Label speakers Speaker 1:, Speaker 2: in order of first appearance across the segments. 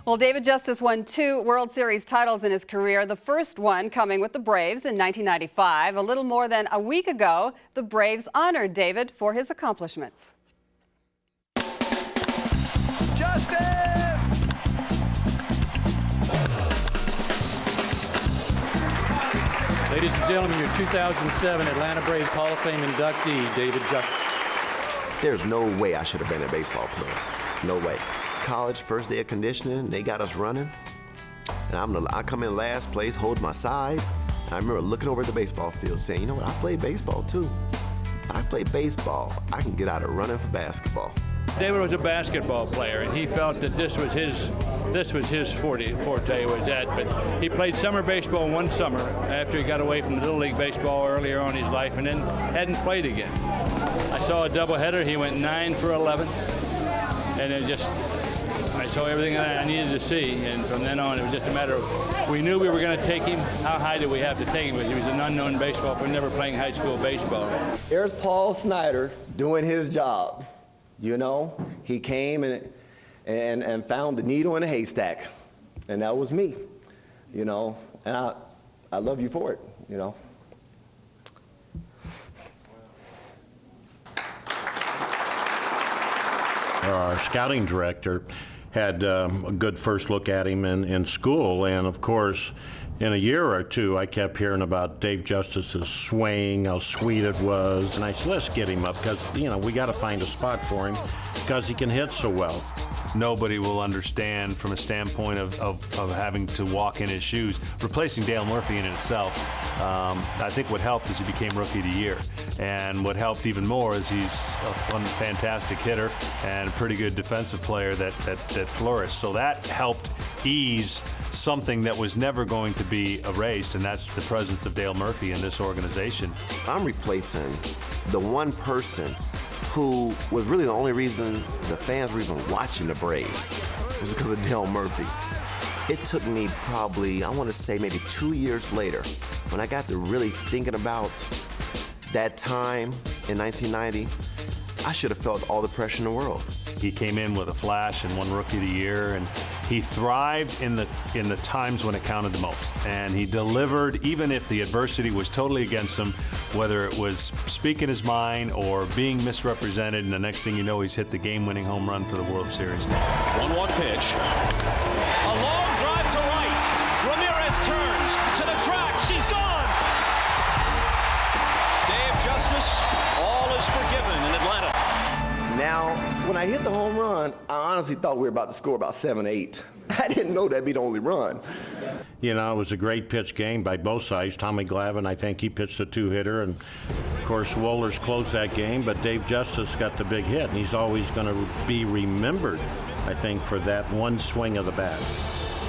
Speaker 1: Well, David Justice won 2 World Series titles in his career, the first one coming with the Braves in 1995. A little more than a week ago, the Braves honored David for his accomplishments.
Speaker 2: Justice! Ladies and gentlemen, your 2007 Atlanta Braves Hall of Fame inductee, David Justice.
Speaker 3: There's no way I should have been a baseball player. No way. College, first day of conditioning, they got us running. And I come in last place, hold my side. And I remember looking over at the baseball field saying, you know what, I play baseball too. If I play baseball, I can get out of running for basketball.
Speaker 2: David was a basketball player, and he felt that this was his forte was that. But he played summer baseball one summer after he got away from Little League baseball earlier on in his life, and then hadn't played again. I saw a doubleheader. He went 9 for 11, and I saw everything that I needed to see. And from then on, it was just a matter of, we knew we were going to take him. How high did we have to take him? Because he was an unknown baseball player, never playing high school baseball.
Speaker 4: There's Paul Snyder doing his job. You know, he came and found the needle in a haystack, and that was me, you know, and I love you for it, you know.
Speaker 5: Our scouting director had a good first look at him in school, and of course, in a year or two, I kept hearing about Dave Justice's swing, how sweet it was, and I said, let's get him up, because, you know, we got to find a spot for him, because he can hit so well.
Speaker 6: Nobody will understand from a standpoint of having to walk in his shoes. Replacing Dale Murphy in itself, I think what helped is he became Rookie of the Year. And what helped even more is he's a fantastic hitter and a pretty good defensive player that flourished. So that helped ease something that was never going to be erased, and that's the presence of Dale Murphy in this organization.
Speaker 3: I'm replacing the one person who was really the only reason the fans were even watching the Braves. It was because of Dale Murphy. It took me probably, I want to say maybe 2 years later, when I got to really thinking about that time in 1990, I should have felt all the pressure in the world.
Speaker 6: He came in with a flash and won Rookie of the Year, and he thrived in the times when it counted the most. And he delivered even if the adversity was totally against him, whether it was speaking his mind or being misrepresented, and the next thing you know, he's hit the game-winning home run for the World Series.
Speaker 7: 1-1 pitch. A long drive to right. Ramirez turns to the track. She's gone. Dave Justice, all is forgiven in Atlanta.
Speaker 4: Now, when I hit the home run, I honestly thought we were about to score about 7-8. I didn't know that'd be the only run.
Speaker 5: You know, it was a great pitch game by both sides. Tommy Glavine, I think he pitched a 2-hitter, and of course Wohlers closed that game, but Dave Justice got the big hit, and he's always going to be remembered, I think, for that one swing of the bat.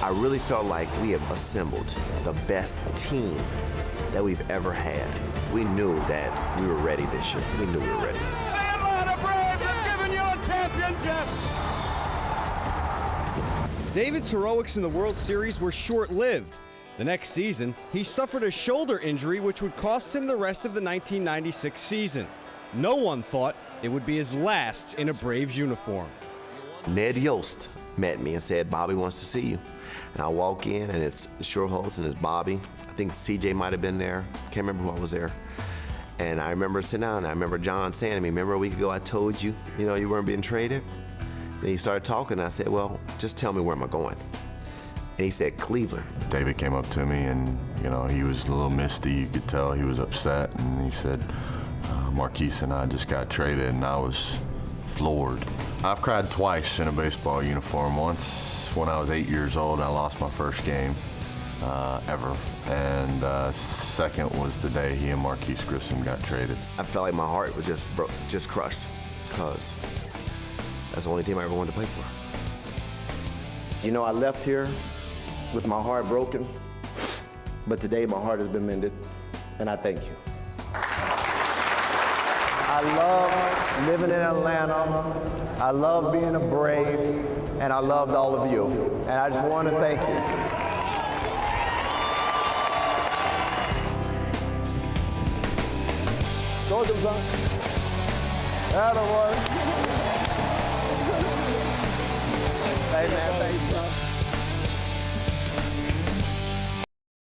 Speaker 3: I really felt like we have assembled the best team that we've ever had. We knew that we were ready this year. We knew we were ready.
Speaker 8: David's heroics in the World Series were short-lived. The next season, he suffered a shoulder injury which would cost him the rest of the 1996 season. No one thought it would be his last in a Braves uniform.
Speaker 3: Ned Yost met me and said, Bobby wants to see you. And I walk in, and it's Schuerholz and it's Bobby. I think CJ might have been there. Can't remember who I was there. And I remember sitting down, and I remember John saying to me, remember a week ago I told you, you weren't being traded? And he started talking, and I said, well, just tell me where am I going? And he said, Cleveland.
Speaker 9: David came up to me, and he was a little misty. You could tell he was upset, and he said, Marquise and I just got traded, and I was floored. I've cried twice in a baseball uniform. Once when I was 8 years old, I lost my first game ever. And second was the day he and Marquise Grissom got traded.
Speaker 3: I felt like my heart was just crushed, because that's the only team I ever wanted to play for.
Speaker 4: I left here with my heart broken, but today my heart has been mended, and I thank you. I love living in Atlanta. I love being a Brave, and I loved all of you. And I just want to thank you. Go with them, son. Attaboy. Hey, man, thank you.